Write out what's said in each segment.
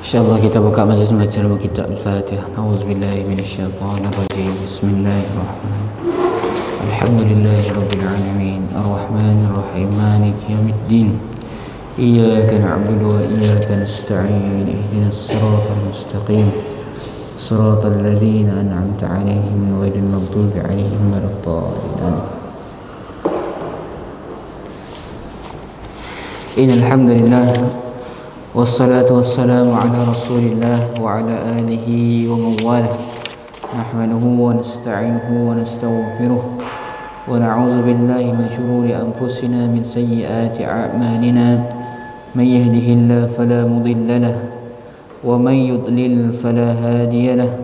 InsyaAllah kita buka majlis membaca dalam kitab Al-Fatihah. A'udzubillahi minasyaitonirrajim. Bismillahirrahmanirrahim. Alhamdulillahirabbil alamin. Arrahmanirrahim. Maliki yaumiddin. Iyyaka na'budu wa iyyaka nasta'in. Ihdinas siratal mustaqim. Siratal ladzina an'amta 'alaihim ghairil maghdubi 'alaihim waladdallin. Innal hamdalillah wassalatu wassalamu ala rasulillah wa ala alihi wa mawalah nahmaduhu wa nasta'inuhu wa nastaghfiruh wa na'udzu billahi min shururi anfusina min sayyiati a'malina man yahdihillahu fala mudilla lahu wa man yudlil fala hadiya lahu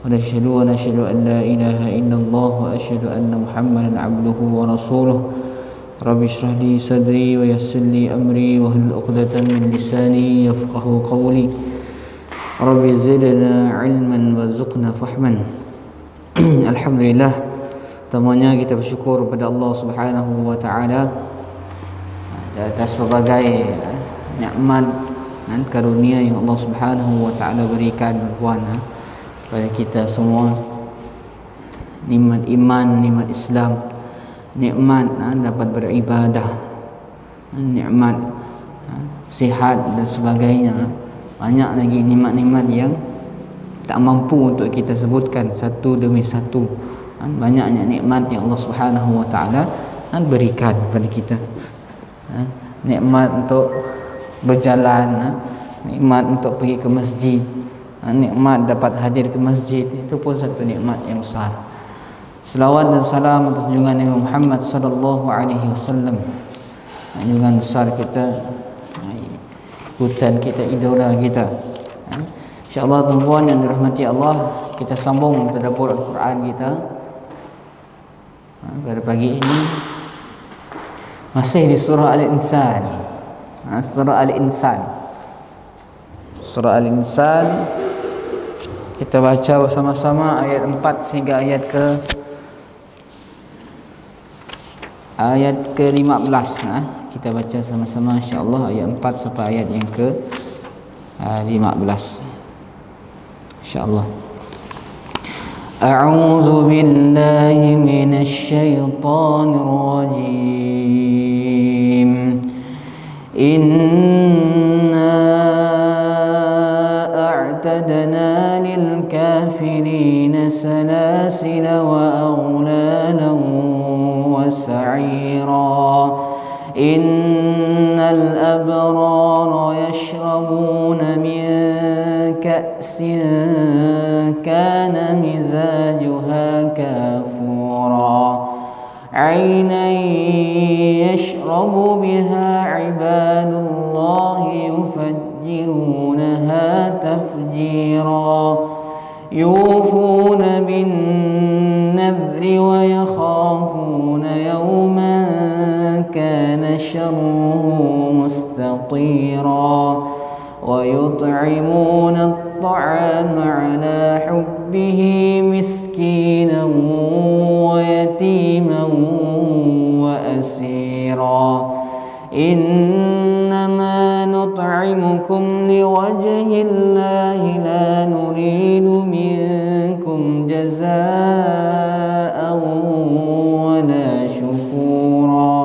wa nashhadu an la ilaha illallah wa ashhadu anna muhammadan 'abduhu wa rasuluh. Rabbi shrah li sadri wa yassir li amri wa hlul 'uqdatam min lisani yafqahu qawli. Rabbi zidna 'ilman warzuqna fahman. Alhamdulillah, pertamanya kita bersyukur kepada Allah Subhanahu wa taala atas berbagai nikmat dan karunia yang Allah Subhanahu wa taala berikan kepada kita semua. Nikmat iman, nikmat Islam, nikmat dapat beribadah, nikmat sihat dan sebagainya. Banyak lagi nikmat-nikmat yang tak mampu untuk kita sebutkan satu demi satu. Banyaknya nikmat yang Allah Subhanahu wa taala berikan kepada kita. Nikmat untuk berjalan, nikmat untuk pergi ke masjid, nikmat dapat hadir ke masjid, itu pun satu nikmat yang besar. Selawat dan salam atas junjungan Nabi Muhammad sallallahu alaihi wasallam, junjungan besar kita, hutan kita, idola kita. Insya-Allah tuan-tuan yang dirahmati Allah, kita sambung tadabbur Al-Quran kita pada pagi ini, masih di surah Al-Insan. Surah Al-Insan. Surah Al-Insan kita baca bersama-sama ayat 4 sehingga ayat ke-15. Kita baca sama-sama insya-Allah ayat 4 sampai ayat yang ke-15 insya-Allah. A'udzu billahi minasy syaithanir rajim. Inna a'tadna lil kafirina salasila wa aghlalan وسعيرا إن الأبرار يشربون من كأس كان مزاجها كافورا عينا يشرب بها عباد الله يفجرونها تفجيرا يوفون بالنذر ويخافون يوما كان شره مستطيرا ويطعمون الطعام على حبه مسكينا ويتيما وأسيرا إنما نطعمكم لوجه الله لا نريد منكم جزاء ولا شكورا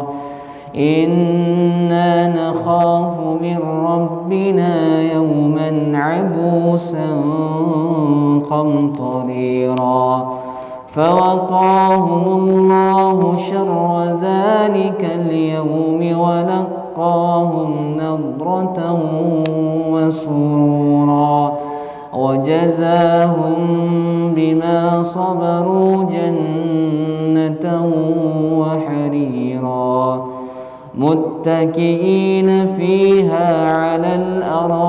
إنا نخاف من ربنا يوما عبوسا قمطريرا فوقاهم الله شر ذلك اليوم ولقاهم نضرة وسرورا وجزاهم بما صبروا جنة وحريرا متكئين فيها على الأرائك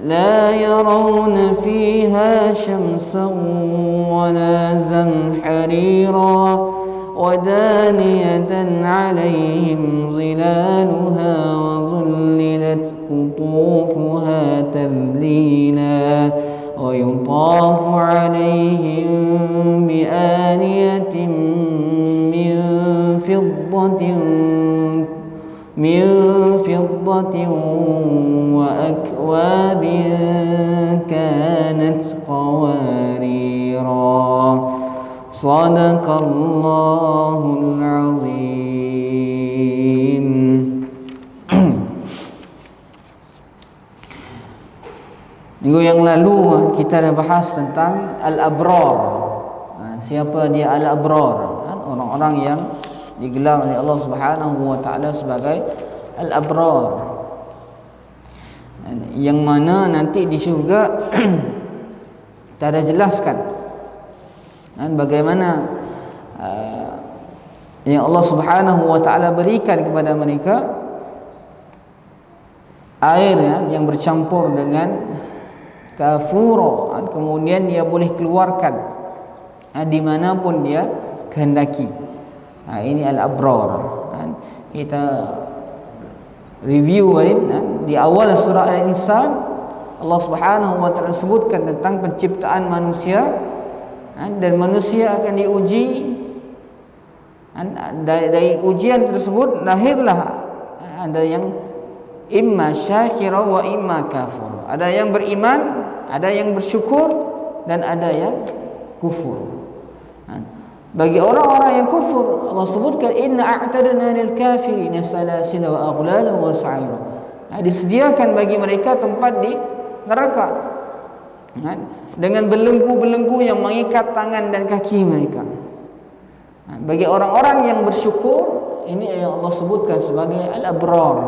لا يرون فيها شمسا ولا زمحريرا ودانية عليهم ظلالها وظللت قطوفها تذليلا ويطاف عليهم بآنية من فضة min fiddatin wa akwabin kanat qawarira. Sadaqallahul azim. Minggu yang lalu kita dah bahas tentang al-abrar. Siapa dia al-abrar? Orang-orang yang digelar oleh Allah Subhanahu wa taala sebagai al-abrar. Yang mana nanti di syurga kita dah jelaskan bagaimana yang Allah Subhanahu wa taala berikan kepada mereka air yang bercampur dengan kafura, kemudian dia boleh keluarkan di manapun dia kehendaki. Ini al-abrar. Kita review di awal surah Al-Insan, Allah Subhanahu wa taala sebutkan tentang penciptaan manusia, dan manusia akan diuji. Dari ujian tersebut lahirlah ada yang imma syakira wa imma kafur. Ada yang beriman, ada yang bersyukur, dan ada yang kufur. Bagi orang-orang yang kufur, Allah sebutkan inna a'tadna lil kafirina salasila wa aghlala wa sa'ira. Disediakan bagi mereka tempat di neraka dengan belenggu-belenggu yang mengikat tangan dan kaki mereka. Bagi orang-orang yang bersyukur, ini yang Allah sebutkan sebagai al-abrar.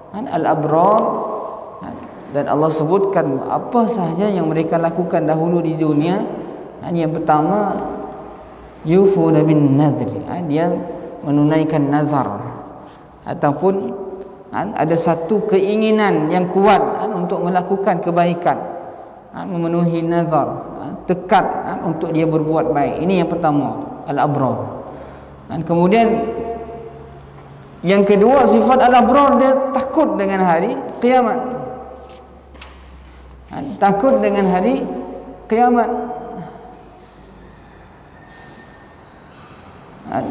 Al-abrar, dan Allah sebutkan apa sahaja yang mereka lakukan dahulu di dunia. Yang pertama, yufuna bin nadri, dia menunaikan nazar, ataupun ada satu keinginan yang kuat untuk melakukan kebaikan, memenuhi nazar, tekad untuk dia berbuat baik. Ini yang pertama, al-abrar. Kemudian yang kedua, sifat al-abrar, dia takut dengan hari kiamat. Takut dengan hari kiamat.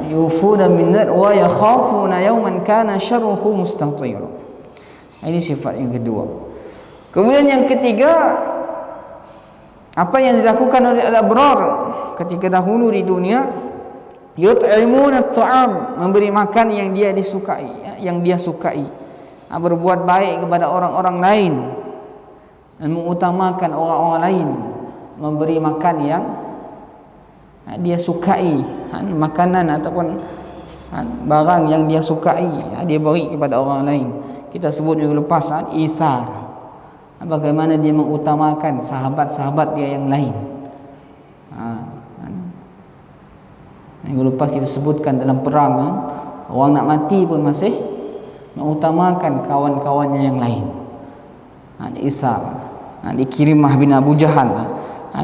Yufuna min nar wa yakhafuna yawman kana syarruhu mustatira. Ini sifat yang kedua. Kemudian yang ketiga, apa yang dilakukan oleh al-abrar ketika dahulu di dunia, yut'imuna at-ta'am, memberi makan yang dia disukai, yang dia sukai, berbuat baik kepada orang-orang lain, dan mengutamakan orang-orang lain, memberi makan yang dia sukai, makanan ataupun barang yang dia sukai, dia beri kepada orang lain. Kita sebut minggu lepas isar, bagaimana dia mengutamakan sahabat-sahabat dia yang lain. Minggu lepas kita sebutkan dalam perang, orang nak mati pun masih mengutamakan kawan-kawannya yang lain. Isar. Ikrimah bin Abu Jahal,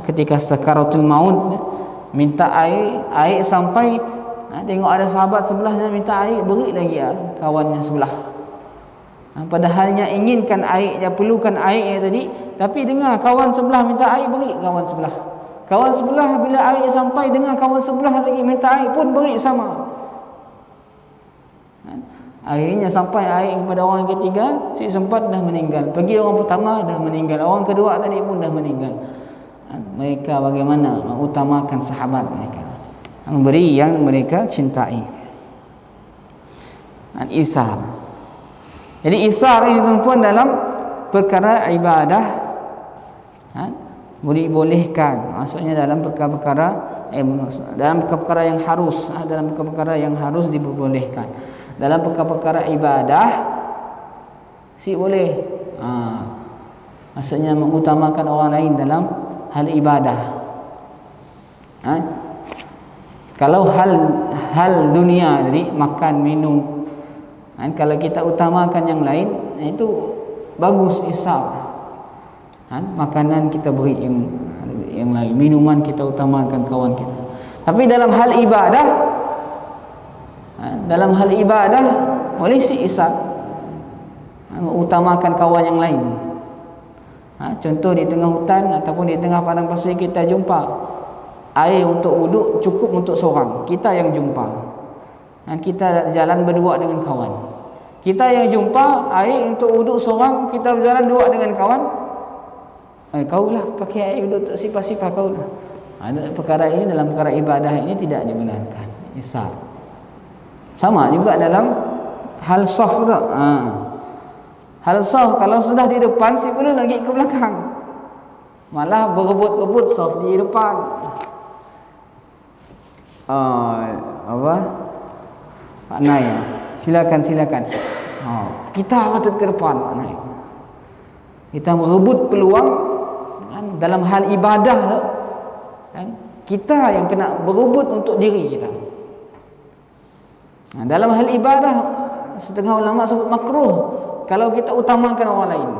ketika sakaratul maut, minta air sampai tengok ada sahabat sebelahnya minta air, beri lagi kawannya sebelah. Padahalnya inginkan air, dia perlukan air tadi, tapi dengar kawan sebelah minta air, beri kawan sebelah. Kawan sebelah bila air sampai, dengar kawan sebelah lagi minta air, pun beri sama. Akhirnya sampai air kepada orang ketiga, si sempat dah meninggal. Pergi orang pertama dah meninggal, orang kedua tadi pun dah meninggal. Mereka bagaimana mengutamakan sahabat mereka, memberi yang mereka cintai. Isar. Jadi isar ini tuan-tuan dalam perkara ibadah dibolehkan. Maksudnya dalam perkara-perkara dalam perkara yang harus, dalam perkara yang harus dibolehkan. Dalam perkara-perkara ibadah boleh. Maksudnya mengutamakan orang lain dalam hal ibadah. Kalau hal dunia tadi, makan, minum, kalau kita utamakan yang lain, itu bagus isar. Makanan kita beri yang lain, minuman kita utamakan kawan kita. Tapi dalam hal ibadah boleh isar, mengutamakan kawan yang lain. Contoh di tengah hutan ataupun di tengah padang pasir, kita jumpa air untuk wuduk cukup untuk seorang, kita yang jumpa, dan kita jalan berdua dengan kawan. Kita yang jumpa air untuk wuduk seorang, kita berjalan dua dengan kawan, kaulah pakai air untuk sifar-sifar kaulah. Perkara ini dalam perkara ibadah ini tidak dibenarkan. Isar. Sama juga dalam hal saf tu. Hal saf kalau sudah di depan, si perlu lagi ke belakang. Malah berebut-rebut saf di depan. Apa? Pak Nai, silakan. Kita patut ke depan, Pak Nai. Kita merebut peluang kan, dalam hal ibadah tu, kan, kita yang kena berebut untuk diri kita. Dalam hal ibadah, setengah ulama sebut makruh kalau kita utamakan orang lain.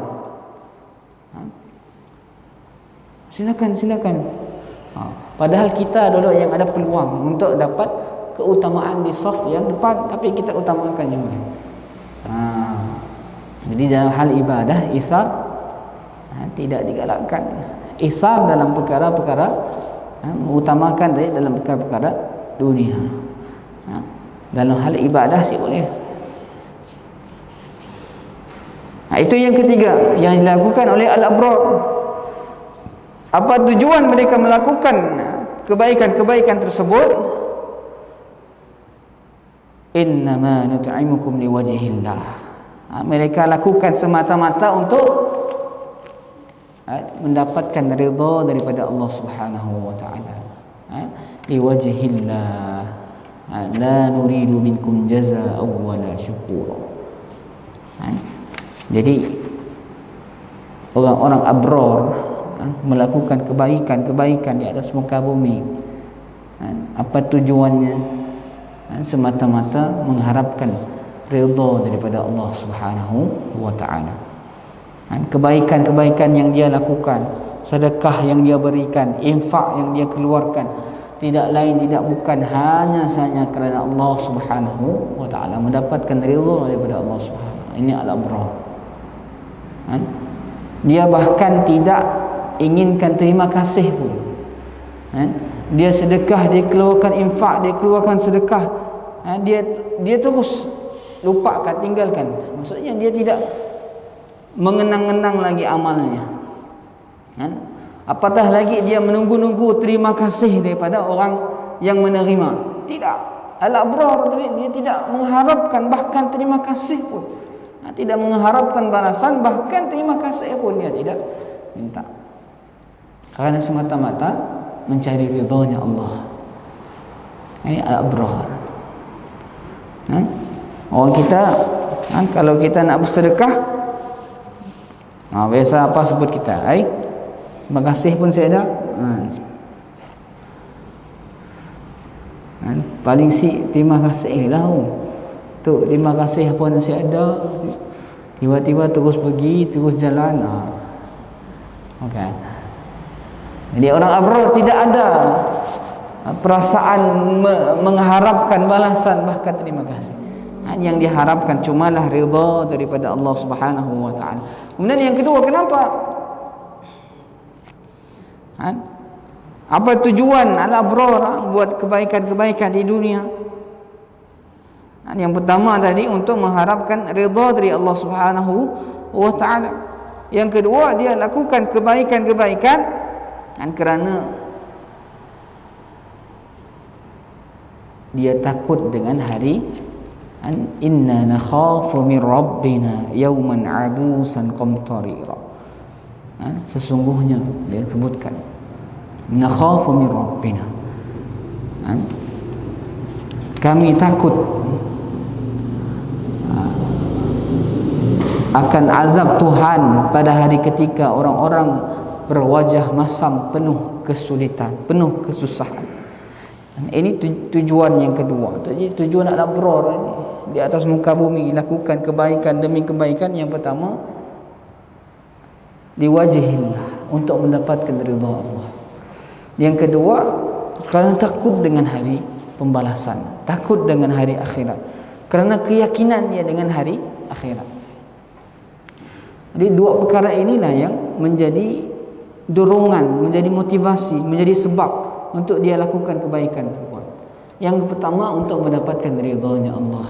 Silakan. Padahal kita dulu yang ada peluang untuk dapat keutamaan di saf yang depan, tapi kita utamakan yang lain. Jadi dalam hal ibadah isar tidak digalakkan. Isar dalam perkara-perkara mengutamakan dari dalam perkara-perkara dunia. Dalam hal ibadah sih boleh. Itu yang ketiga yang dilakukan oleh al-abrar. Apa tujuan mereka melakukan kebaikan-kebaikan tersebut? Innama nut'imukum liwajhillah. Mereka lakukan semata-mata untuk mendapatkan ridha daripada Allah Subhanahu wa taala. Liwajhillah. La nuridu minkum jazaa'an wala syukura. Jadi orang-orang abrar melakukan kebaikan di atas muka bumi. Apa tujuannya? Semata-mata mengharapkan ridha daripada Allah Subhanahu wa taala. Kebaikan-kebaikan yang dia lakukan, sedekah yang dia berikan, infak yang dia keluarkan, tidak lain tidak bukan hanya sahaja kerana Allah Subhanahu wa taala, mendapatkan ridha daripada Allah Subhanahu. Ini al-abrar. Dia bahkan tidak inginkan terima kasih pun. Dia sedekah, dia keluarkan infak, dia keluarkan sedekah, dia terus lupakan, tinggalkan. Maksudnya dia tidak mengenang-enang lagi amalnya. Apatah lagi dia menunggu-nunggu terima kasih daripada orang yang menerima. Tidak. Al-abrar dia tidak mengharapkan bahkan terima kasih pun. Tidak mengharapkan balasan, bahkan terima kasih pun dia tidak minta. Kerana semata-mata mencari ridhonya Allah. Ini al-abrar. Orang kita kalau kita nak bersedekah, biasa apa sebut kita? Terima kasih pun saya ada. Paling terima kasih lah. Tu terima kasih apa yang saya ada. Tiba-tiba terus pergi, terus jalan. Okay. Jadi orang abrar tidak ada perasaan mengharapkan balasan, bahkan terima kasih. Yang diharapkan cumalah ridha daripada Allah Subhanahu wa taala. Kemudian yang kedua, kenapa? Apa tujuan al-abrar buat kebaikan-kebaikan di dunia? Yang pertama tadi untuk mengharapkan ridha dari Allah Subhanahu wa taala. Yang kedua, dia lakukan kebaikan-kebaikan kerana dia takut dengan hari inna nakhafu min rabbina yawman abusan qamtarira. Sesungguhnya dia sebutkan nakhafu min rabbina, kami takut akan azab Tuhan pada hari ketika orang-orang berwajah masam penuh kesulitan, penuh kesusahan. Ini tujuan yang kedua. Jadi tujuan al-abrar di atas muka bumi lakukan kebaikan demi kebaikan. Yang pertama, liwajhillah, untuk mendapatkan ridha Allah. Yang kedua, kerana takut dengan hari pembalasan, takut dengan hari akhirat, kerana keyakinan dia dengan hari akhirat. Jadi dua perkara inilah yang menjadi dorongan, menjadi motivasi, menjadi sebab untuk dia lakukan kebaikan. Yang pertama, untuk mendapatkan ridhanya Allah.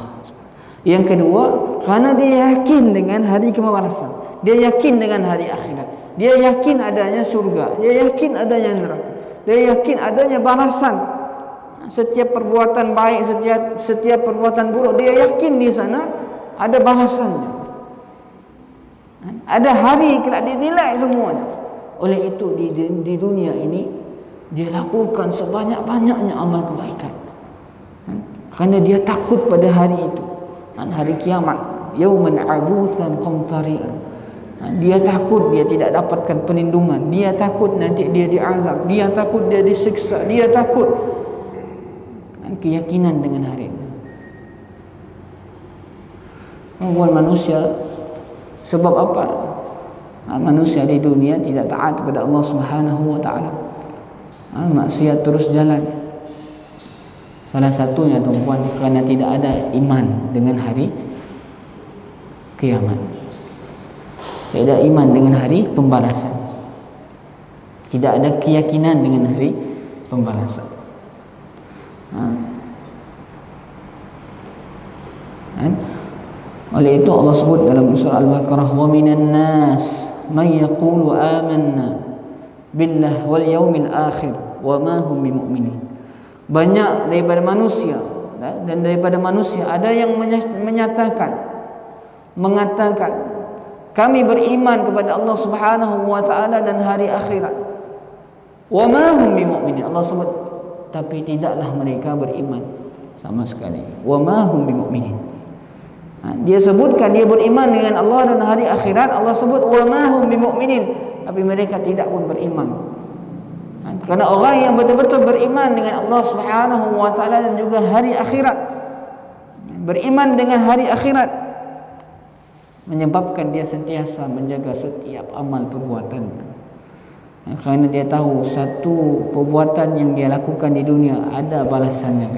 Yang kedua, kerana dia yakin dengan hari pembalasan. Dia yakin dengan hari akhirat. Dia yakin adanya surga. Dia yakin adanya neraka. Dia yakin adanya balasan. Setiap perbuatan baik, setiap perbuatan buruk, dia yakin di sana ada balasannya. Ada hari kelak dia nilai semuanya. Oleh itu di dunia ini dia lakukan sebanyak-banyaknya amal kebaikan. Kerana dia takut pada hari itu. Hari kiamat, yauman abuthan qamtari'an. Dia takut dia tidak dapatkan perlindungan. Dia takut nanti dia diazab. Dia takut dia disiksa. Dia takut. Keyakinan dengan hari ini. Buat manusia, sebab apa? Manusia di dunia tidak taat kepada Allah Subhanahu wa taala. Maksiat terus jalan. Salah satunya tuan-tuan, kerana tidak ada iman dengan hari kiamat. Tidak ada iman dengan hari pembalasan. Tidak ada keyakinan dengan hari pembalasan. Oleh itu Allah sebut dalam surah Al-Baqarah, wa minan nas may yaqulu amanna billah wal yawmil akhir wa ma hum bimu'minin. Banyak daripada manusia dan daripada manusia ada yang mengatakan kami beriman kepada Allah Subhanahu wa taala dan hari akhirat. Wa ma hum bimu'minin. Allah sebut tapi tidaklah mereka beriman sama sekali. Wa ma hum bimu'minin. Dia sebutkan dia beriman dengan Allah dan hari akhirat. Allah sebut wa ma hum bimu'minin, tapi mereka tidak pun beriman. Kerana orang yang betul-betul beriman dengan Allah Subhanahu wa taala dan juga hari akhirat, beriman dengan hari akhirat, menyebabkan dia sentiasa menjaga setiap amal perbuatan. Kerana dia tahu satu perbuatan yang dia lakukan di dunia ada balasannya.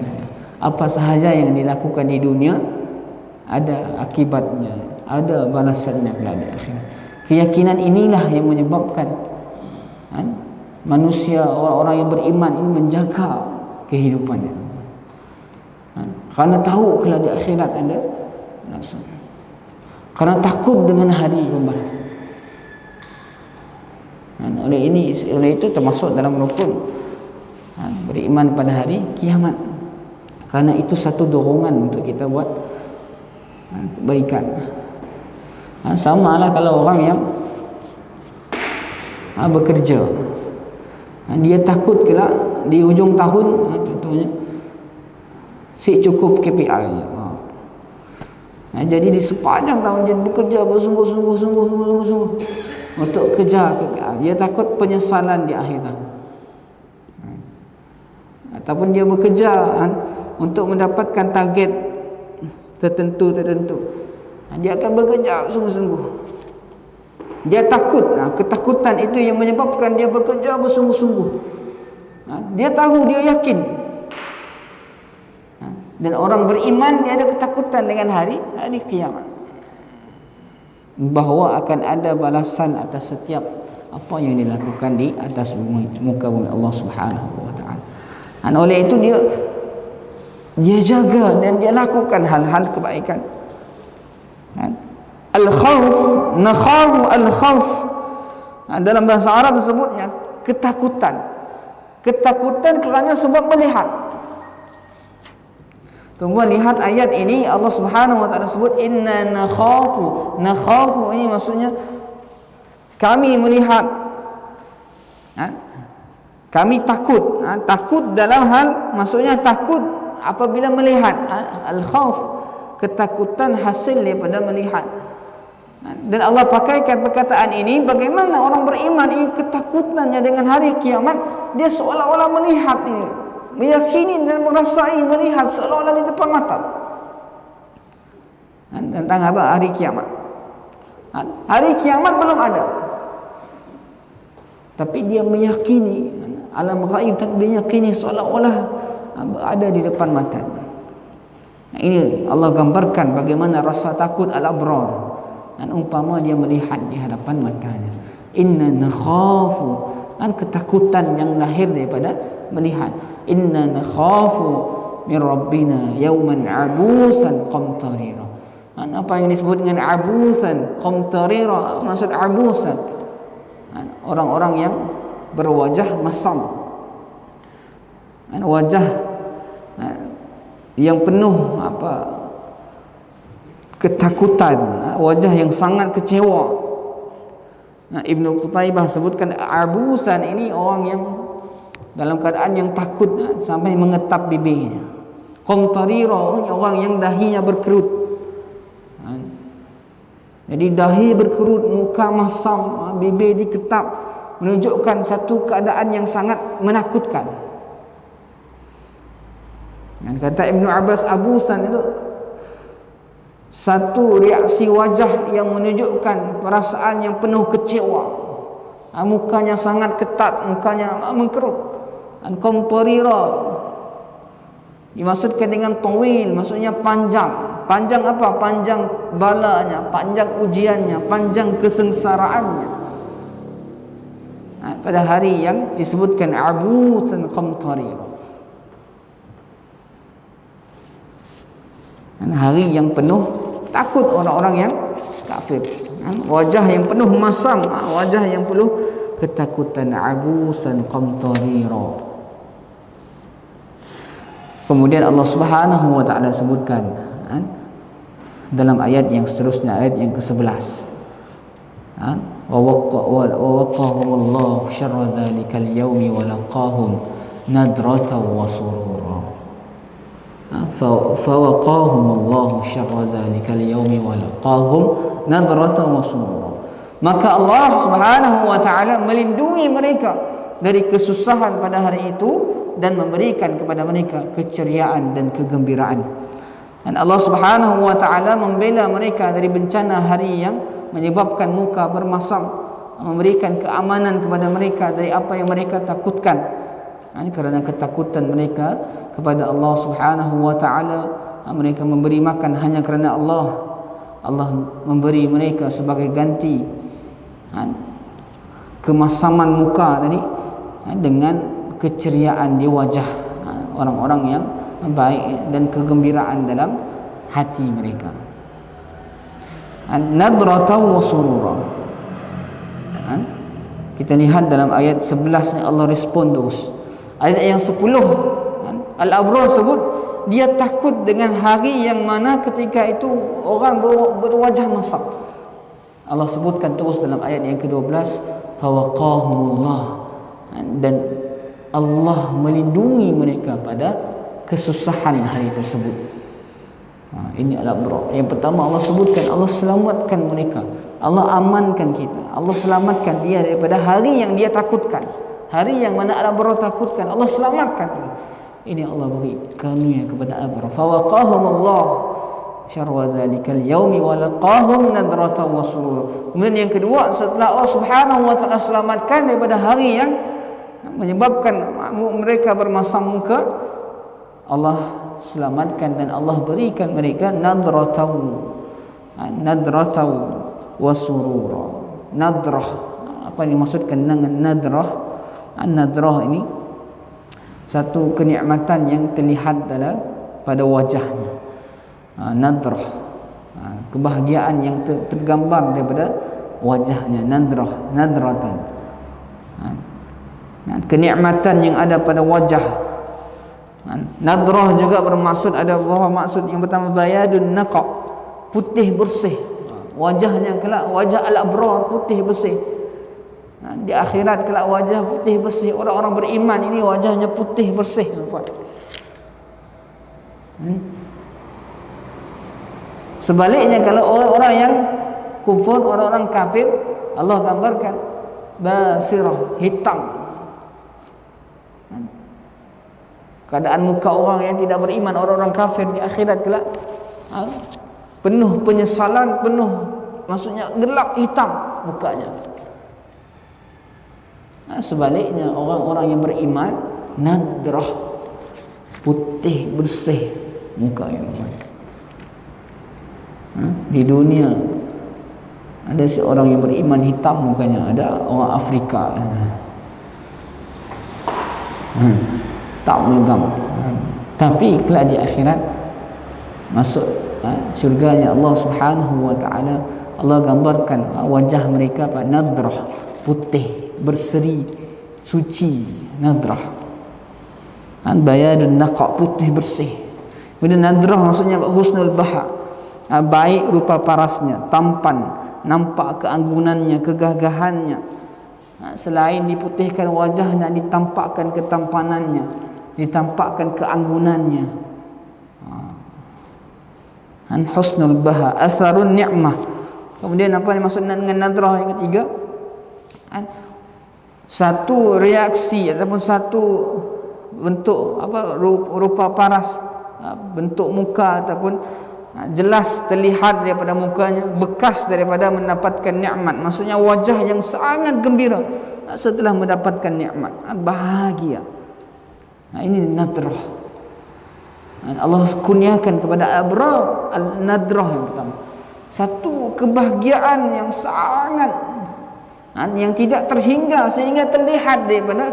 Apa sahaja yang dilakukan di dunia ada akibatnya, ada balasannya kelak di akhirat. Keyakinan inilah yang menyebabkan manusia, orang-orang yang beriman ini menjaga kehidupannya. Kerana tahu kelak di akhirat ada balasan. Kerana takut dengan hari pembalasan. Oleh itu termasuk dalam rukun beriman pada hari kiamat. Kerana itu satu dorongan untuk kita buat kebaikan. Sama lah kalau orang yang bekerja, dia takut kelak di hujung tahun, contohnya si cukup KPI nya. Jadi di sepanjang tahun dia bekerja bersungguh-sungguh untuk kejar KPI. Dia takut penyesalan di akhir tahun. Ataupun dia bekerja untuk mendapatkan target tertentu. Dia akan bekerja sungguh-sungguh. Dia takut. Ketakutan itu yang menyebabkan dia bekerja bersungguh-sungguh. Dia tahu, dia yakin. Dan orang beriman dia ada ketakutan dengan hari kiamat, bahawa akan ada balasan atas setiap apa yang dilakukan di atas muka bumi Allah Subhanahu wa taala. Dan oleh itu dia jaga dan dia lakukan hal-hal kebaikan. Al-khawf, nakhafu al-khawf. Dalam bahasa Arab disebutnya ketakutan. Ketakutan kerana sebab melihat. Tunggu lihat ayat ini, Allah Subhanahu wa taala sebut inna nakhafu. Nakhafu ini maksudnya kami melihat. Kami takut. Takut dalam hal maksudnya takut apabila melihat. Al-khauf, ketakutan hasil daripada melihat. Dan Allah pakaikan perkataan ini, bagaimana orang beriman ini ketakutannya dengan hari kiamat, dia seolah-olah melihat ini, meyakini dan merasai melihat seolah-olah di depan mata tentang apa hari kiamat. Hari kiamat belum ada, tapi dia meyakini alam ghaib, dia meyakini seolah-olah ada di depan matanya. Ini Allah gambarkan bagaimana rasa takut al-abrar, dan umpama dia melihat di hadapan matanya. Inna nakhafu, ketakutan yang lahir daripada melihat. Inna nakhafu min rabbina yawman abusan qamtarira. Apa yang disebut dengan abusan qamtarira? Maksud abusan, orang-orang yang berwajah masam, wajah yang penuh ketakutan, wajah yang sangat kecewa. Ibnu Qutaibah sebutkan abusan ini orang yang dalam keadaan yang takut sampai mengetap bibirnya. Qamtarira orang yang dahinya berkerut. Jadi dahi berkerut, muka masam, bibir diketap, menunjukkan satu keadaan yang sangat menakutkan. Dan kata Ibnu Abbas, abusan itu satu reaksi wajah yang menunjukkan perasaan yang penuh kecewa. Mukanya sangat ketat, mukanya mengkerut. Qamtarira dimaksudkan dengan tawil, maksudnya panjang. Panjang apa? Panjang balanya, panjang ujiannya, panjang kesengsaraannya. Pada hari yang disebutkan abusan qamtarira, hari yang penuh takut orang-orang yang kafir. Wajah yang penuh masam, wajah yang penuh ketakutan. Abusan qamtarira. Kemudian Allah Subhanahu wa taala sebutkan dalam ayat yang seterusnya, ayat yang ke-11, wa waqahumullahu syarra dzalikal yaumi wa laqahum nadratan wa surura. Fa waqahumullahu syarra dzalikal yaumi wa laqahum nadratan wa surura. Maka Allah Subhanahu wa taala melindungi mereka dari kesusahan pada hari itu dan memberikan kepada mereka keceriaan dan kegembiraan. Dan Allah Subhanahu wa taala membela mereka dari bencana hari yang menyebabkan muka bermasam, memberikan keamanan kepada mereka dari apa yang mereka takutkan. Kerana ketakutan mereka kepada Allah Subhanahu wa taala, mereka memberi makan hanya kerana Allah. Allah memberi mereka sebagai ganti kemasaman muka tadi dengan keceriaan di wajah orang-orang yang baik dan kegembiraan dalam hati mereka. Nadratan wa surura. Kita lihat dalam ayat 11 Allah respon terus. Ayat yang 10 Al-Abrar sebut dia takut dengan hari yang mana ketika itu orang berwajah masam. Allah sebutkan terus dalam ayat yang ke-12, fawaqahumullah, dan Allah melindungi mereka pada kesusahan hari tersebut. Ini Al-Abrar. Yang pertama Allah sebutkan, Allah selamatkan mereka, Allah amankan kita, Allah selamatkan dia daripada hari yang dia takutkan, hari yang mana Al-Abrar takutkan, Allah selamatkan. Ini Allah beri karunia kepada Al-Abrar. Fawaqahumullah syarra dzalikal yaumi wa laqahum nadratan wa surura. Kemudian yang kedua, setelah Allah Subhanahu wa taala selamatkan daripada hari yang menyebabkan mereka bermasam muka, Allah selamatkan dan Allah berikan mereka nadratan wa surura. Nadrah, apa yang dimaksudkan dengan nadrah? Nadrah ini satu kenikmatan yang terlihat pada wajahnya. Nadrah, kebahagiaan yang tergambar daripada wajahnya. Nadratan, kenikmatan yang ada pada wajah. Nadrah juga bermaksud, ada beberapa maksud. Yang pertama bayadun naqa, putih bersih. Wajahnya kelak wajah Al-Abrar putih bersih. Di akhirat kelak wajah putih bersih. Orang-orang beriman ini wajahnya putih bersih. Sebaliknya kalau orang-orang yang kufur, orang-orang kafir, Allah gambarkan basirah, hitam. Keadaan muka orang yang tidak beriman, orang-orang kafir di akhirat kelak penuh penyesalan, penuh, maksudnya gelap hitam mukanya. Sebaliknya orang-orang yang beriman, nadrah, putih bersih mukanya. Di dunia ada seorang yang beriman hitam mukanya, ada orang Afrika tak legam, Tapi kelak di akhirat masuk syurganya Allah Subhanahu wa taala, Allah gambarkan wajah mereka nadrah, putih, berseri, suci, nadrah. Bayadun naqa, putih bersih. Kemudian nadrah maksudnya husnul baha, baik rupa parasnya, tampan, nampak keanggunannya, kegagahannya. Selain diputihkan wajahnya, ditampakkan ketampanannya, ditampakkan keanggunannya. Husnul baha, atharun ni'mah. Kemudian apa yang maksud dengan nadrah yang ketiga? Satu reaksi ataupun satu bentuk rupa paras, bentuk muka ataupun jelas terlihat daripada mukanya bekas daripada mendapatkan nikmat. Maksudnya wajah yang sangat gembira setelah mendapatkan nikmat, bahagia. Ini nadrah. Allah kurniakan kepada abrar al-nadrah yang pertama, satu kebahagiaan yang sangat yang tidak terhingga sehingga terlihat daripada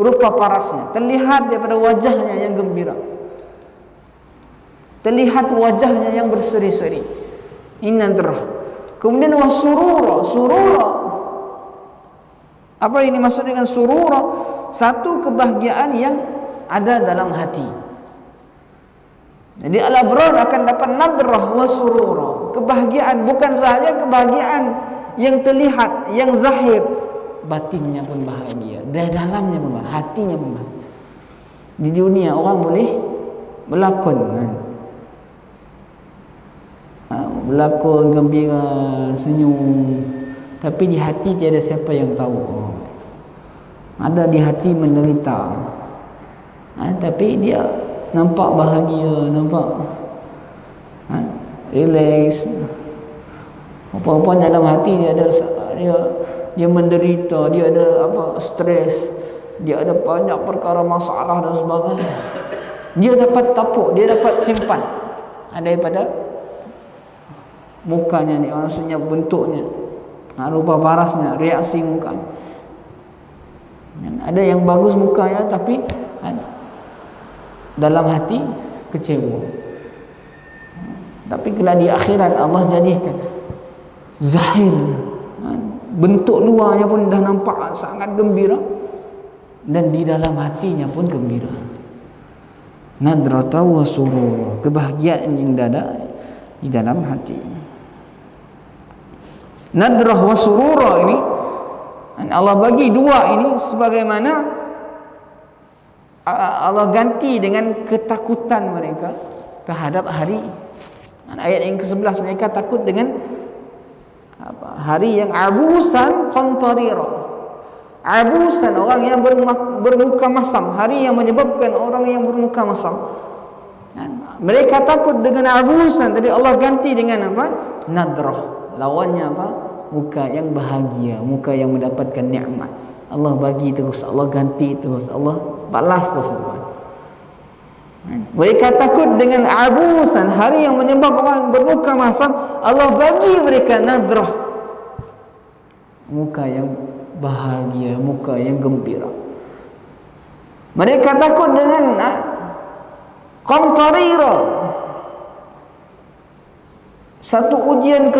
rupa parasnya, terlihat daripada wajahnya yang gembira, terlihat wajahnya yang berseri-seri. Ini nadrah. Kemudian wasurura, surura. Apa ini maksud dengan surura? Satu kebahagiaan yang ada dalam hati. Jadi al-abrar akan dapat nadrah wa surura, kebahagiaan, bukan sahaja kebahagiaan yang terlihat, yang zahir, batinnya pun bahagia, dari dalamnya pun bahagia, hatinya pun bahagia. Di dunia orang boleh berlakon berlakon gembira, senyum, tapi di hati tiada siapa yang tahu. Ada di hati menderita, tapi dia nampak bahagia, nampak relax. Apa-apa dalam hati dia ada, dia menderita, dia ada stres, dia ada banyak perkara masalah dan sebagainya. Dia dapat tapuk, dia dapat simpan daripada mukanya ni, maksudnya bentuknya, rupa parasnya, reaksi mukanya. Ada yang bagus mukanya tapi dalam hati kecewa. Tapi kalau di akhirat Allah jadikan zahir, bentuk luarnya pun dah nampak sangat gembira, dan di dalam hatinya pun gembira. Nadrata wa surura, kebahagiaan yang ada di dalam hati. Nadrah wa surura ini Allah bagi dua ini sebagaimana Allah ganti dengan ketakutan mereka terhadap hari. Ayat yang ke-11, mereka takut dengan hari yang abusan qamtarira. Abusan, orang yang bermuka masam, hari yang menyebabkan orang yang bermuka masam. Mereka takut dengan abusan, tadi Allah ganti dengan apa? Nadrah. Lawannya apa? Muka yang bahagia, muka yang mendapatkan nikmat. Allah bagi terus, Allah ganti terus, Allah balas terus. Mereka takut dengan abusan, hari yang menyebabkan orang bermuka masam. Allah bagi mereka nadrah, muka yang bahagia, muka yang gembira. Mereka takut dengan qamtarira, satu ujian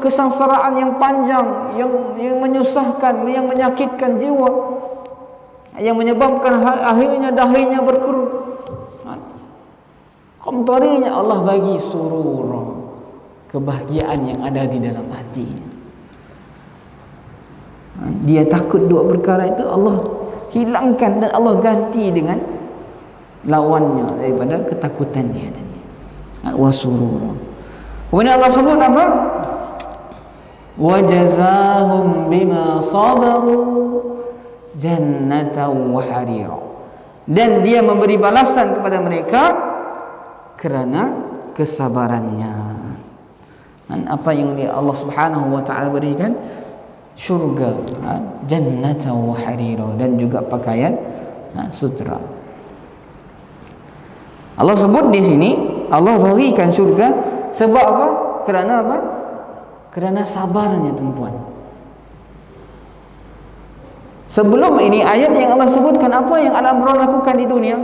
kesengsaraan yang panjang, yang menyusahkan, yang menyakitkan jiwa, yang menyebabkan akhirnya dahinya berkerut. Qamtarinya Allah bagi surura, kebahagiaan yang ada di dalam hati. Dia takut dua perkara itu, Allah hilangkan dan Allah ganti dengan lawannya daripada ketakutan dia tadi. Wa surura. Kemudian Allah sebut apa? Wa jazahum bima sabaru jannatan wa harira. Dan dia memberi balasan kepada mereka kerana kesabarannya. Dan apa yang Allah Subhanahu wa taala berikan? Syurga, jannatan wa harira, dan juga pakaian sutra. Allah sebut di sini, Allah berikan syurga sebab apa? Kerana apa? Kerana sabarnya tuan-tuan. Sebelum ini ayat yang Allah sebutkan apa yang al-abrar lakukan di dunia.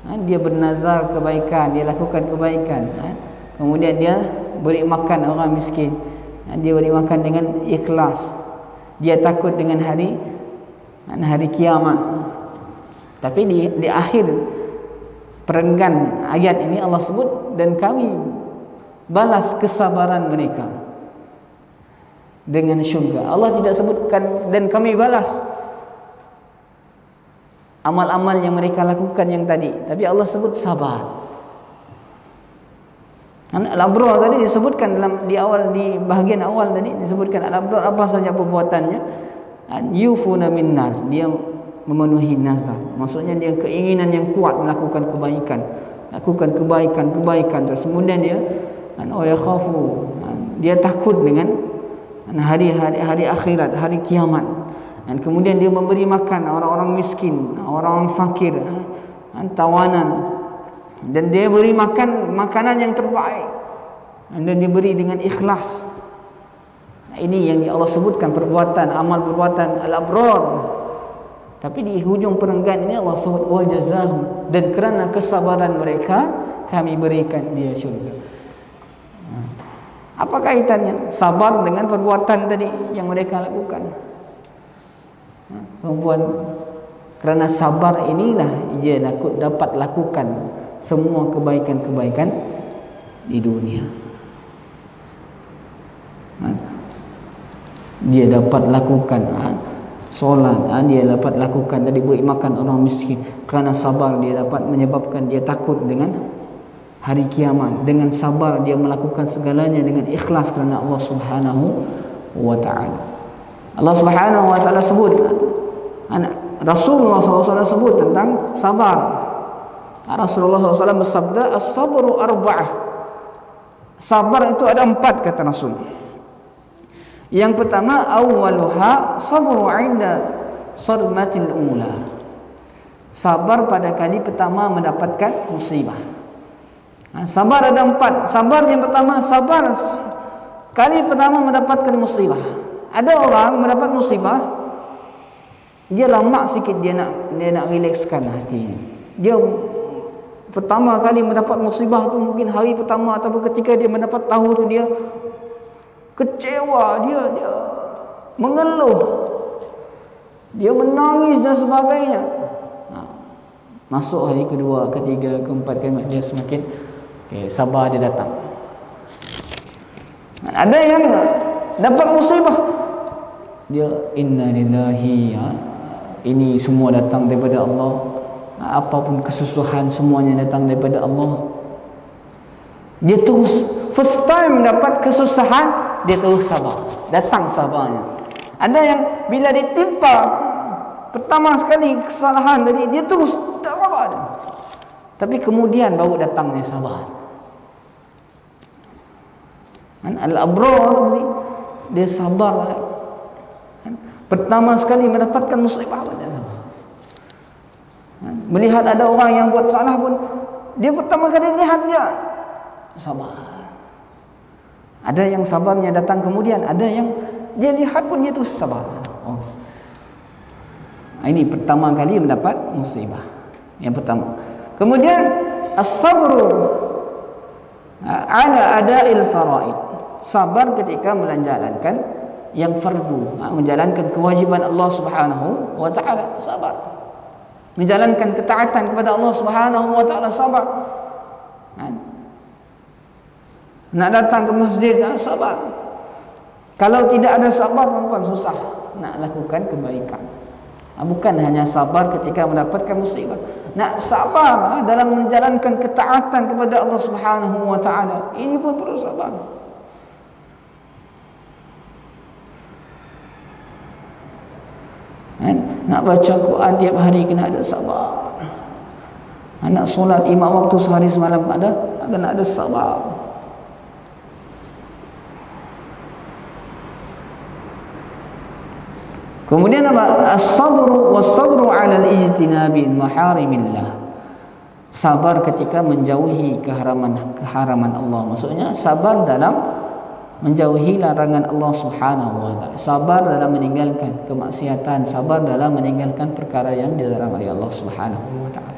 Dia bernazar kebaikan, dia lakukan kebaikan, kemudian dia beri makan orang miskin, dia beri makan dengan ikhlas, dia takut dengan hari kiamat. Tapi di akhir perenggan ayat ini Allah sebut, dan kami balas kesabaran mereka dengan syurga. Allah tidak sebutkan dan kami balas amal-amal yang mereka lakukan yang tadi, tapi Allah sebut sabar. Al-abrar tadi disebutkan di bahagian awal tadi disebutkan al-abrar apa saja perbuatannya. Yufuna min nazar, dia memenuhi nazar. Maksudnya dia keinginan yang kuat melakukan kebaikan, terus kemudian dia yakhafu, dia takut dengan hari akhirat, hari kiamat. Dan kemudian dia memberi makan orang-orang miskin, orang-orang fakir, tawanan, dan dia beri makan makanan yang terbaik, dan dia beri dengan ikhlas. Ini yang Allah sebutkan perbuatan, amal perbuatan al-abrar. Tapi di hujung perenggan ini Allah sebut wa jazahum, dan kerana kesabaran mereka kami berikan dia syurga. Apa kaitannya sabar dengan perbuatan tadi yang mereka lakukan? Kerana sabar inilah dia dapat lakukan semua kebaikan-kebaikan di dunia. Dia dapat lakukan solat, dia dapat lakukan tadi beri makan orang miskin. Kerana sabar dia dapat menyebabkan dia takut dengan hari kiamat. Dengan sabar dia melakukan segalanya dengan ikhlas kerana Allah Subhanahu wa taala. Allah Subhanahu wa taala sebut, Rasulullah SAW sebut tentang sabar. Rasulullah SAW bersabda, as-sabru arba'ah. Sabar itu ada 4, kata Rasul. Yang pertama, awwaluha sabru 'inda sadmatil ula. Sabar pada kali pertama mendapatkan musibah. Sabar ada 4. Sabar yang pertama, sabar kali pertama mendapatkan musibah. Ada orang mendapat musibah, dia lama sikit dia nak rilekskan hatinya. Dia pertama kali mendapat musibah tu mungkin hari pertama ataupun ketika dia mendapat tahu tu dia kecewa, dia mengeluh, dia menangis dan sebagainya. Masuk hari kedua, ketiga, keempat, kelima, dia semakin sabar, dia datang. Ada yang dapat musibah, dia inna lillahi, ini semua datang daripada Allah, apapun kesusahan semuanya datang daripada Allah. Dia terus first time dapat kesusahan, dia terus sabar, datang sabarnya. Ada yang bila ditimpa pertama sekali kesalahan tadi, dia terus tak sabar, tapi kemudian baru datangnya sabar. Al-abrar dia sabar. Pertama sekali mendapatkan musibah, melihat ada orang yang buat salah pun, dia pertama kali lihat dia sabar. Ada yang sabarnya datang kemudian, ada yang dia lihat pun dia terus sabar. Ini pertama kali mendapat musibah. Yang pertama. Kemudian as-sabru ala ada'il faraid. Sabar ketika menjalankan yang fardu, menjalankan kewajiban Allah Subhanahu wa taala, sabar. Menjalankan ketaatan kepada Allah Subhanahu wa taala, sabar. Nak datang ke masjid, sabar. Kalau tidak ada sabar, memang susah nak lakukan kebaikan. Bukan hanya sabar ketika mendapatkan musibah, nak sabar dalam menjalankan ketaatan kepada Allah Subhanahu wa taala, ini pun perlu sabar. Nak baca Quran tiap hari kena ada sabar. Nak solat 5 waktu sehari semalam kena ada sabar. Kemudian apa? As-sabru was-sabru 'ala al-ijtinabi maharimillah. Sabar ketika menjauhi keharaman Allah. Maksudnya sabar dalam menjauhi larangan Allah Subhanahu wa taala. Sabar dalam meninggalkan kemaksiatan, sabar dalam meninggalkan perkara yang dilarang oleh Allah Subhanahu wa taala.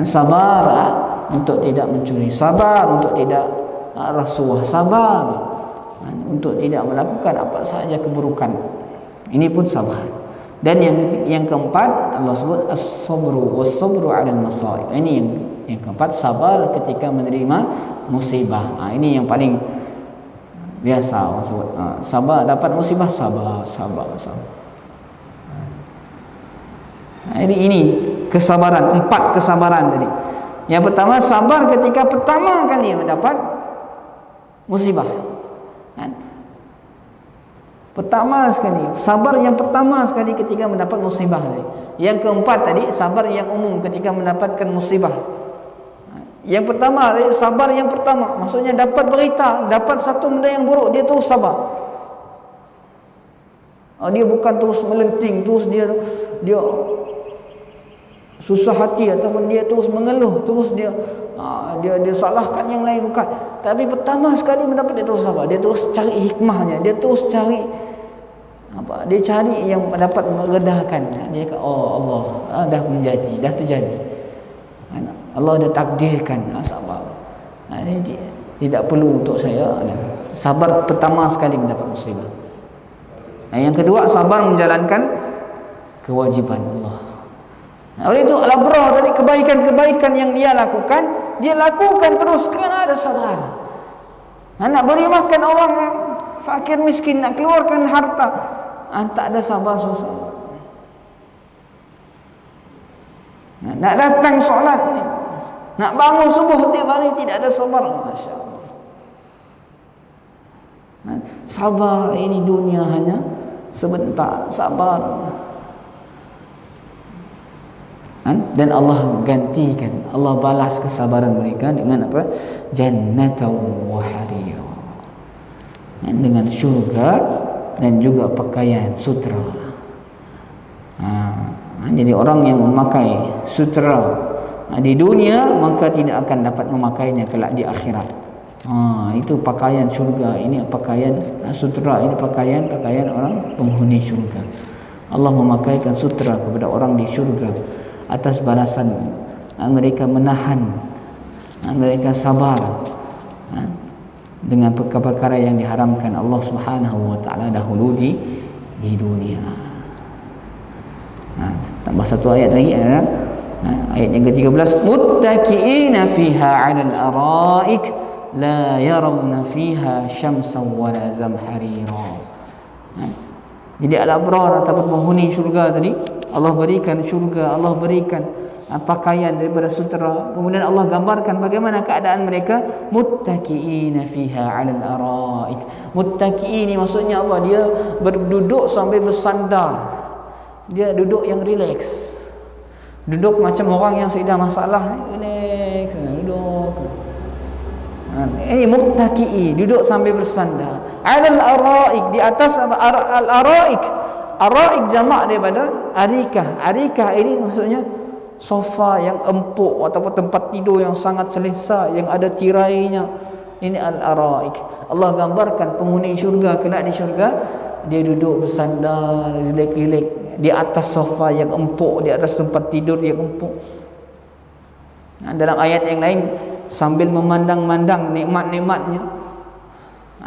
Sabar untuk tidak mencuri, sabar untuk tidak rasuah, sabar untuk tidak melakukan apa saja keburukan. Ini pun sabar. Dan yang keempat Allah sebut as-sabru was-sabru 'alal masaib. Ini yang keempat, sabar ketika menerima musibah. Ini yang paling biasa Allah sebut. Sabar dapat musibah, sabar. Ini kesabaran, 4 kesabaran tadi. Yang pertama, sabar ketika pertama kali mendapat musibah. Pertama sekali, sabar yang pertama sekali ketika mendapat musibah tadi. Yang keempat tadi, sabar yang umum ketika mendapatkan musibah. Yang pertama tadi, sabar yang pertama, maksudnya dapat berita, dapat satu benda yang buruk, dia terus sabar. Dia bukan terus melenting, terus dia susah hati, ataupun dia terus mengeluh, terus dia salahkan yang lain, bukan. Tapi pertama sekali mendapat, dia terus sabar, dia terus cari hikmahnya, dia terus cari dia cari yang dapat meredahkan. Dia kata, oh Allah, dah terjadi, Allah dah takdirkan, sabar. Ini tidak perlu untuk saya sabar pertama sekali mendapat musibah. Yang kedua, sabar menjalankan kewajiban Allah. Oleh itu al-abrar dari kebaikan-kebaikan yang dia lakukan terus kerana ada sabar. Nak beri makan orang yang fakir miskin, nak keluarkan harta, tak ada sabar, susah. Nak datang solat, nak bangun subuh tiap hari, tidak ada sabar. Masya Allah. Sabar ini dunia hanya sebentar, sabar. Dan Allah gantikan, Allah balas kesabaran mereka dengan apa? Jannatan wa harira, dengan syurga dan juga pakaian sutra. Jadi orang yang memakai sutra di dunia, maka tidak akan dapat memakainya kelak di akhirat. Itu pakaian syurga, ini pakaian sutra, ini pakaian orang penghuni syurga. Allah memakaikan sutra kepada orang di syurga atas balasan mereka menahan, mereka sabar dengan perkara-perkara yang diharamkan Allah Subhanahu wa taala dahulu di dunia. Tambah satu ayat lagi adalah ayat yang ke-13, muttaqiina fiha 'alal araik la yarawna fiha syamsan wala zamharira. Jadi al-abrar ataupun penghuni syurga tadi, Allah berikan syurga, Allah berikan pakaian daripada sutra. Kemudian Allah gambarkan bagaimana keadaan mereka, muttaqiina fiha 'alal araik. Muttaqiin ini maksudnya apa? Dia berduduk sambil bersandar. Dia duduk yang rileks. Duduk macam orang yang sedang masalah, rileks, duduk. Ini muttaqiin, duduk sambil bersandar. 'Alal araik, di atas al-araik. Araik jamak daripada arikah. Arikah ini maksudnya sofa yang empuk ataupun tempat tidur yang sangat selesa, yang ada tirainya. Ini al-araik. Allah gambarkan penghuni syurga kelak di syurga, dia duduk bersandar, rilek-rilek di atas sofa yang empuk, di atas tempat tidur yang empuk. Dalam ayat yang lain, sambil memandang-mandang nikmat-nikmatnya.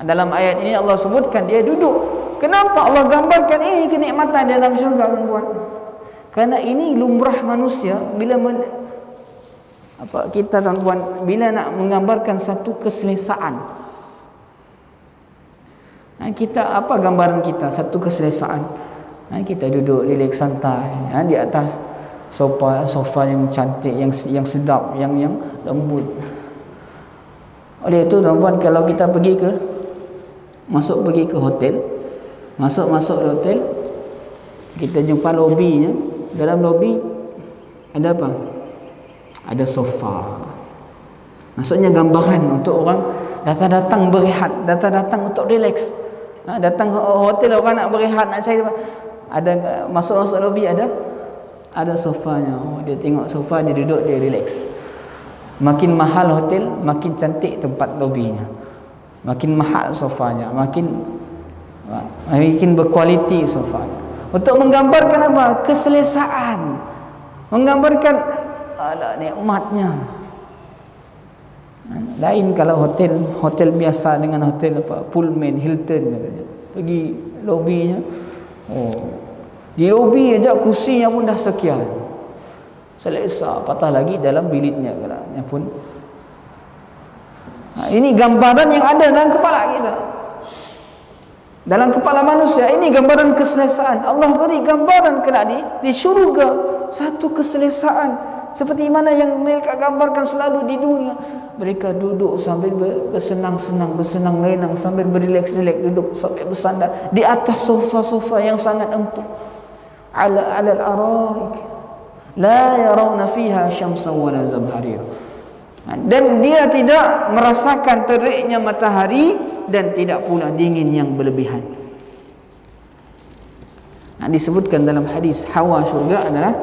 Dalam ayat ini Allah sebutkan dia duduk. Kenapa Allah gambarkan ini kenikmatan dalam syurga, tuan-tuan? Karena ini lumrah manusia bila kita, tuan-tuan, bila nak menggambarkan satu keselesaan. Kita apa gambaran kita? Satu keselesaan. Kita duduk rileks santai di atas sofa yang cantik, yang sedap, yang lembut. Oleh itu, tuan-tuan, kalau kita pergi ke hotel, masuk hotel, kita jumpa lobinya. Dalam lobi ada apa? Ada sofa. Maksudnya gambaran untuk orang datang berehat, datang untuk relax. Datang ke hotel orang nak berehat, nak cari ada masuk lobi ada sofanya. Dia tengok sofa, dia duduk, dia relax. Makin mahal hotel, makin cantik tempat lobinya. Makin mahal sofanya, makin berkualiti sofanya. Untuk menggambarkan apa? Keselesaan. Menggambarkan ala nikmatnya. Lain kalau hotel biasa dengan hotel Pullman, Hilton katanya. Pergi lobinya. Di lobi aja kursinya pun dah sekian. Selesa, patah lagi dalam biliknya kalanya pun. Ini gambaran yang ada dalam kepala kita. Dalam kepala manusia ini gambaran keselesaan. Allah beri gambaran kelak di syurga satu keselesaan seperti mana yang mereka gambarkan selalu di dunia. Mereka duduk sambil bersenang-senang, bersenang lenang, sambil berileks-rileks, duduk sambil bersandar di atas sofa-sofa yang sangat empuk. Ala al-araik la yarawna fiha syamsan wala zamharira. Dan dia tidak merasakan teriknya matahari dan tidak pula dingin yang berlebihan. Disebutkan dalam hadis hawa syurga adalah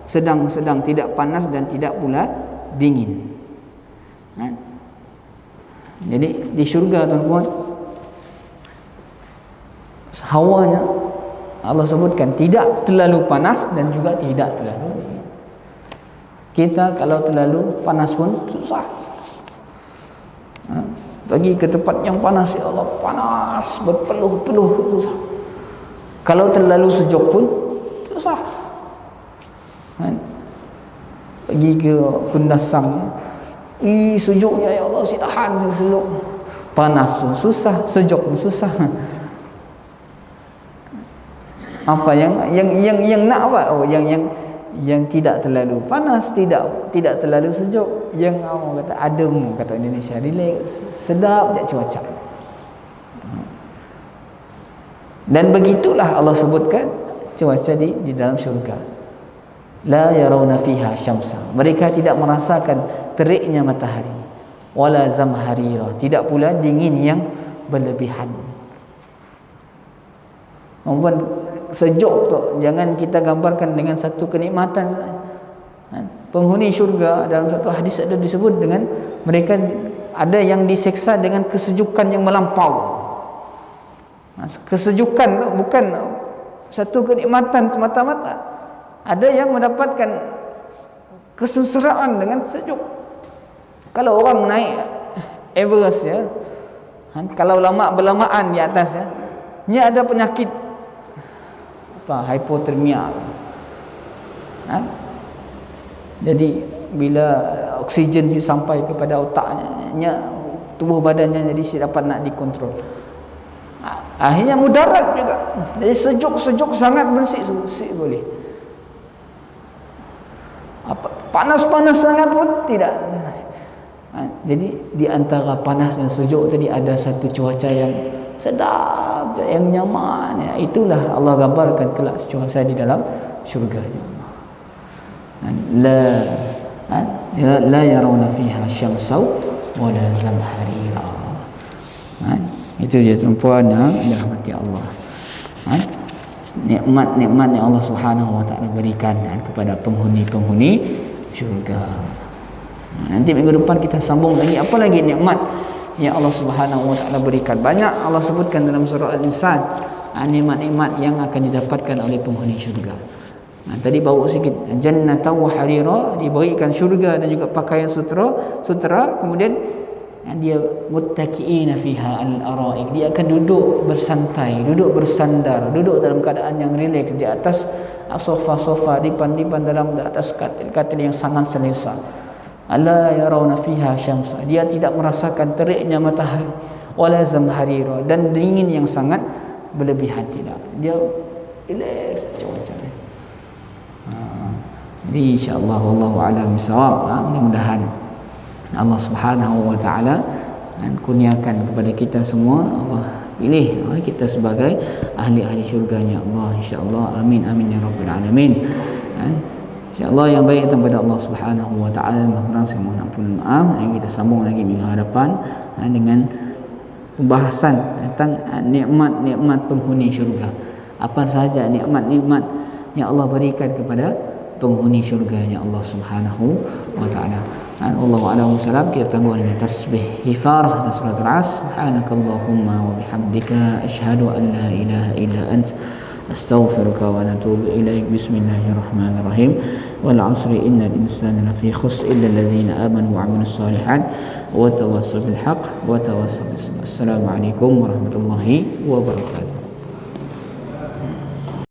sedang-sedang, tidak panas dan tidak pula dingin. Jadi di syurga tuan-tuan, hawanya Allah sebutkan tidak terlalu panas dan juga tidak terlalu dingin. Kita kalau terlalu panas pun susah. Pergi ke tempat yang panas, ya Allah, panas berpeluh-peluh, susah. Kalau terlalu sejuk pun susah. Pergi ke Kundasang, sejuknya, ya Allah, si tahan sejuk. Panas pun susah, sejuk pun susah. Apa yang nak apa? Yang tidak terlalu panas, tidak terlalu sejuk, yang orang kata adem, kata Indonesia, relax, sedap je cuaca. Dan begitulah Allah sebutkan cuaca di dalam syurga. La yarawna fiha syamsa. Mereka tidak merasakan teriknya matahari, wala zamharira, tidak pula dingin yang berlebihan. Membuat sejuk tu jangan kita gambarkan dengan satu kenikmatan. Penghuni syurga dalam satu hadis ada disebut dengan mereka ada yang diseksa dengan kesejukan yang melampau. Kesejukan tu bukan satu kenikmatan semata-mata. Ada yang mendapatkan kesengsaraan dengan sejuk. Kalau orang naik Everest ya, kalau berlamaan di atas ya, nya ada penyakit hipotermia. Jadi bila oksigen sampai kepada otaknya, tubuh badannya jadi dapat nak dikontrol. Akhirnya mudarat juga. Jadi sejuk sangat bersih boleh. Panas sangat pun tidak. Jadi di antara panas dan sejuk tadi ada satu cuaca yang sedap, yang nyaman. Itulah Allah gambarkan kelak cuaca di dalam syurga. La yarawna fiha syamsan wala zamharira. Itu dia tuan-puan yang dirahmati Allah. Nikmat-nikmat yang Allah Subhanahu wa taala berikan kepada penghuni-penghuni syurga. Nanti minggu depan kita sambung lagi apa lagi nikmat yang Allah Subhanahu wa taala berikan. Banyak Allah sebutkan dalam surah Al-Insan nikmat-nikmat yang akan didapatkan oleh penghuni syurga. Tadi bawa sikit, jannatan wa harira, diberikan syurga dan juga pakaian sutera, kemudian dia muttaqiina fiha al-araik, dia akan duduk bersantai, duduk bersandar, duduk dalam keadaan yang rileks di atas sofa-sofa, dipan-dipan dalam atas katil-katil yang sangat selesa. Alla yarawna fiha syamsa, dia tidak merasakan teriknya matahari, wala zamharira, dan dingin yang sangat berlebihan, tidak. Dia rileks macam-macam. Jadi insya-Allah wallahu a'lam bissawab. Mudah-mudahan Allah Subhanahu wa taala kurniakan kepada kita semua, Allah pilih kita sebagai ahli-ahli syurganya Allah, insya-Allah. Amin amin ya rabbal alamin. InsyaAllah yang baik kepada Allah Subhanahu wa taala, kurang saya mohon ampun maaf. Kita sambung lagi minggu hadapan dengan pembahasan tentang nikmat-nikmat penghuni syurga. Apa sahaja nikmat-nikmat yang Allah berikan kepada penghuni syurganya Allah Subhanahu wa taala. Allahu a'lam bishawab. Kita tangguh dengan tasbih hifarah dan suratul as. Subhanakallahumma wa bihamdika asyhadu an la ilaha illa anta astaghfiruka wa atubu ilaik. Bismillahirrahmanirrahim. Wal 'asri innal insana lafi khusr illa allazina amanu wa 'amilus shalihat wa tawassaw bil haqq wa tawassaw bis sabr. Assalamualaikum warahmatullahi wabarakatuh.